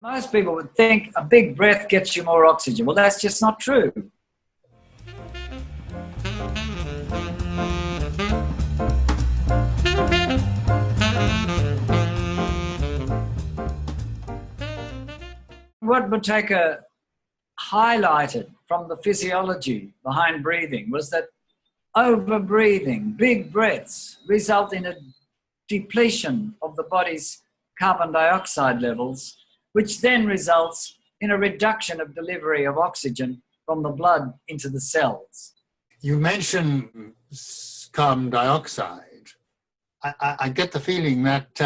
Most people would think a big breath gets you more oxygen. Well, that's just not true. What Buteyko highlighted from the physiology behind breathing was that over-breathing, big breaths, result in a depletion of the body's carbon dioxide levels, which then results in a reduction of delivery of oxygen from the blood into the cells. You mentioned carbon dioxide. I get the feeling that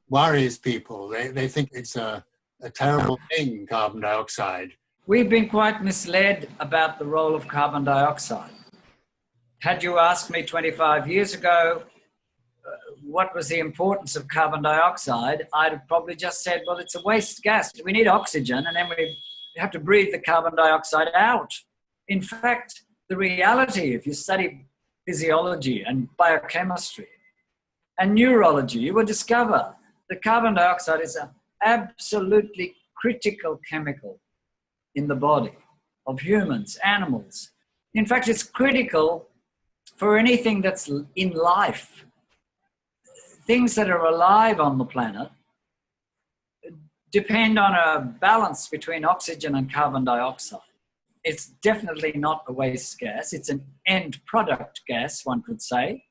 worries people. They think it's a terrible thing, carbon dioxide. We've been quite misled about the role of carbon dioxide. Had you asked me 25 years ago what was the importance of carbon dioxide, I'd have probably just said, well, it's a waste gas. We need oxygen, and then we have to breathe the carbon dioxide out. In fact, the reality, if you study physiology and biochemistry and neurology, you will discover that carbon dioxide is an absolutely critical chemical in the body of humans, animals. In fact, it's critical for anything that's in life. Things that are alive on the planet depend on a balance between oxygen and carbon dioxide. It's definitely not a waste gas. It's an end product gas, one could say.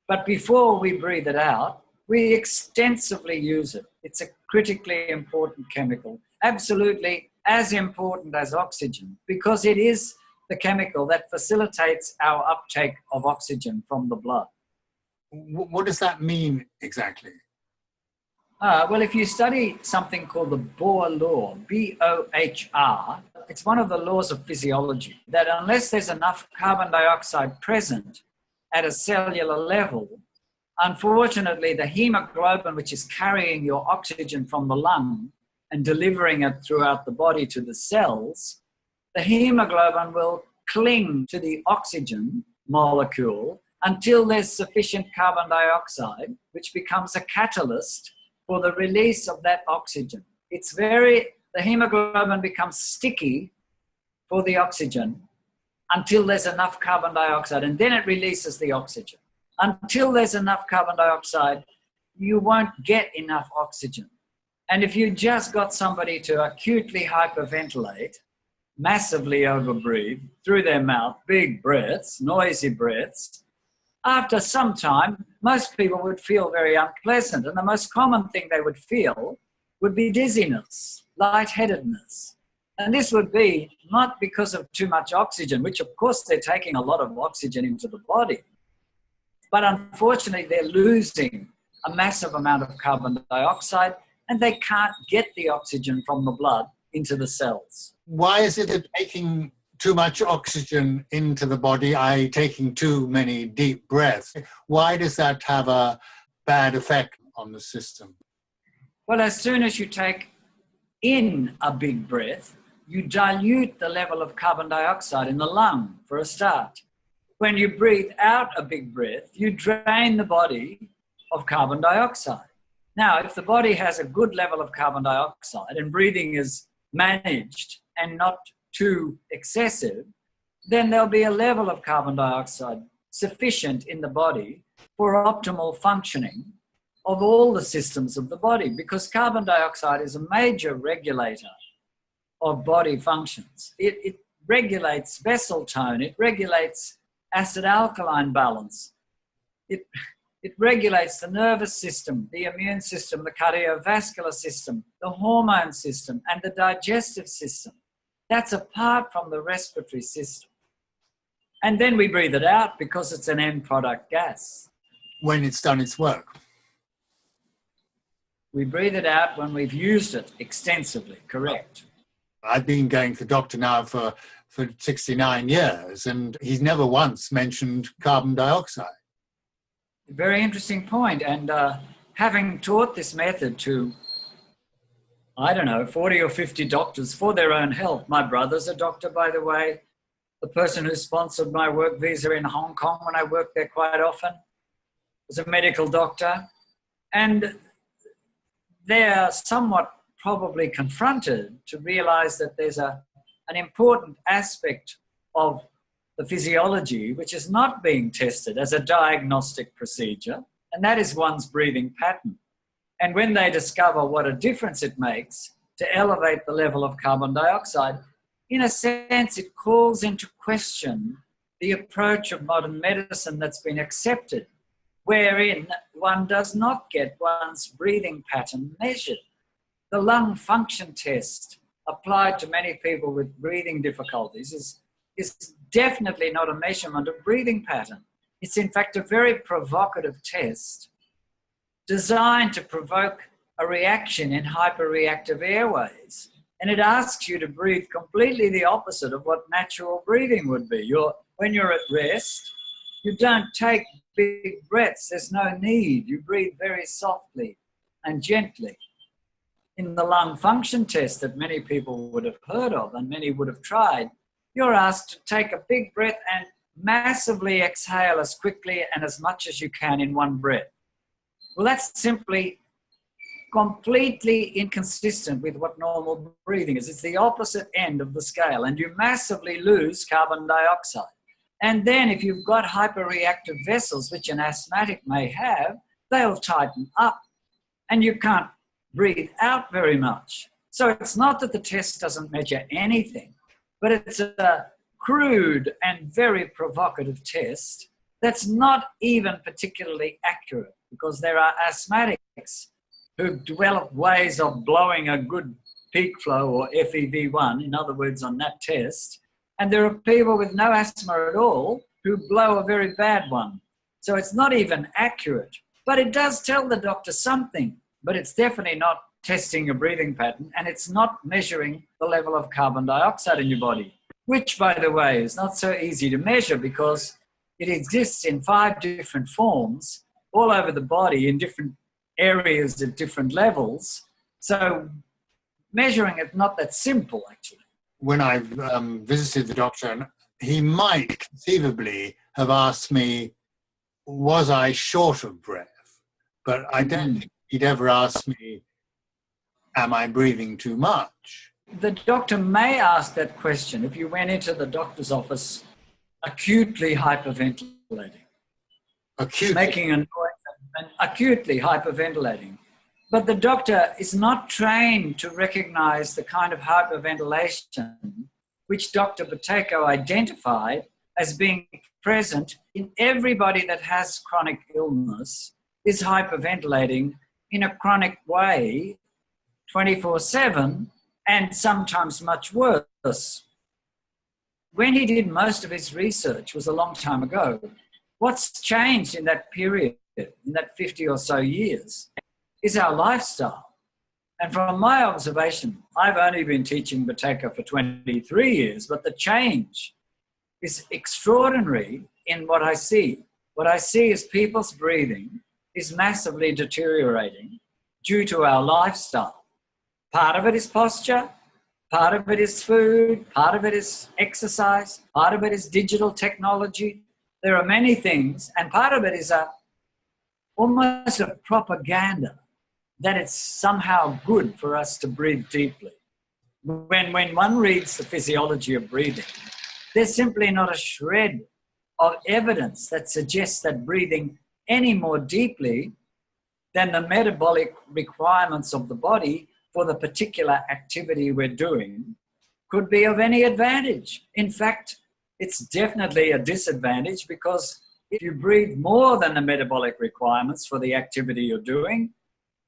But before we breathe it out, we extensively use it. It's a critically important chemical, absolutely as important as oxygen, because it is the chemical that facilitates our uptake of oxygen from the blood. What does that mean exactly? Well, if you study something called the Bohr law, B-O-H-R, it's one of the laws of physiology, that unless there's enough carbon dioxide present at a cellular level, unfortunately, the hemoglobin, which is carrying your oxygen from the lung and delivering it throughout the body to the cells, the hemoglobin will cling to the oxygen molecule until there's sufficient carbon dioxide, which becomes a catalyst for the release of that oxygen. The hemoglobin becomes sticky for the oxygen until there's enough carbon dioxide, and then it releases the oxygen. Until there's enough carbon dioxide, you won't get enough oxygen. And if you just got somebody to acutely hyperventilate, massively overbreathe through their mouth, big breaths, noisy breaths, after some time, most people would feel very unpleasant. And the most common thing they would feel would be dizziness, lightheadedness. And this would be not because of too much oxygen, which of course they're taking a lot of oxygen into the body, but unfortunately they're losing a massive amount of carbon dioxide and they can't get the oxygen from the blood into the cells. Why is it that taking too much oxygen into the body, i.e. taking too many deep breaths, why does that have a bad effect on the system? Well, as soon as you take in a big breath, you dilute the level of carbon dioxide in the lung, for a start. When you breathe out a big breath, you drain the body of carbon dioxide. Now, if the body has a good level of carbon dioxide and breathing is managed and not too excessive, then there'll be a level of carbon dioxide sufficient in the body for optimal functioning of all the systems of the body, because carbon dioxide is a major regulator of body functions. It regulates vessel tone, it regulates acid-alkaline balance, it regulates the nervous system, the immune system, the cardiovascular system, the hormone system, and the digestive system. That's apart from the respiratory system. And then we breathe it out because it's an end product gas. When it's done its work. We breathe it out when we've used it extensively, correct. I've been going to the doctor now for 69 years, and he's never once mentioned carbon dioxide. Very interesting point. And having taught this method to, 40 or 50 doctors for their own health. My brother's a doctor, by the way. The person who sponsored my work visa in Hong Kong when I worked there quite often was a medical doctor. And they're somewhat probably confronted to realize that there's an important aspect of the physiology which is not being tested as a diagnostic procedure, and that is one's breathing pattern. And when they discover what a difference it makes to elevate the level of carbon dioxide, in a sense, it calls into question the approach of modern medicine that's been accepted, wherein one does not get one's breathing pattern measured. The lung function test applied to many people with breathing difficulties is definitely not a measurement of breathing pattern. It's in fact a very provocative test designed to provoke a reaction in hyperreactive airways. And it asks you to breathe completely the opposite of what natural breathing would be. When you're at rest, you don't take big breaths. There's no need. You breathe very softly and gently. In the lung function test that many people would have heard of and many would have tried, you're asked to take a big breath and massively exhale as quickly and as much as you can in one breath. Well, that's simply completely inconsistent with what normal breathing is. It's the opposite end of the scale, and you massively lose carbon dioxide. And then if you've got hyperreactive vessels, which an asthmatic may have, they'll tighten up and you can't breathe out very much. So it's not that the test doesn't measure anything, but it's a crude and very provocative test that's not even particularly accurate, because there are asthmatics who've developed ways of blowing a good peak flow, or FEV1, in other words, on that test. And there are people with no asthma at all who blow a very bad one. So it's not even accurate, but it does tell the doctor something, but it's definitely not testing your breathing pattern, and it's not measuring the level of carbon dioxide in your body, which, by the way, is not so easy to measure because it exists in 5 different forms all over the body in different areas at different levels. So measuring it, not that simple, actually. When I've visited the doctor, he might conceivably have asked me, was I short of breath? But I don't think he'd ever asked me, am I breathing too much? The doctor may ask that question if you went into the doctor's office acutely hyperventilating. Acutely? Making a noise and acutely hyperventilating. But the doctor is not trained to recognize the kind of hyperventilation which Dr. Buteyko identified as being present in everybody that has chronic illness is hyperventilating in a chronic way 24/7 and sometimes much worse. When he did most of his research was a long time ago. What's changed in that period, in that 50 or so years, is our lifestyle. And from my observation, I've only been teaching Buteyko for 23 years, but the change is extraordinary in what I see. What I see is people's breathing is massively deteriorating due to our lifestyle. Part of it is posture, part of it is food, part of it is exercise, part of it is digital technology. There are many things, and part of it is almost a propaganda that it's somehow good for us to breathe deeply. When one reads the physiology of breathing, there's simply not a shred of evidence that suggests that breathing any more deeply than the metabolic requirements of the body for the particular activity we're doing could be of any advantage. In fact, it's definitely a disadvantage, because if you breathe more than the metabolic requirements for the activity you're doing,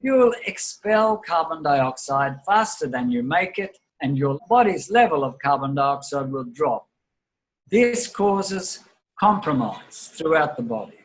you will expel carbon dioxide faster than you make it, and your body's level of carbon dioxide will drop. This causes compromise throughout the body.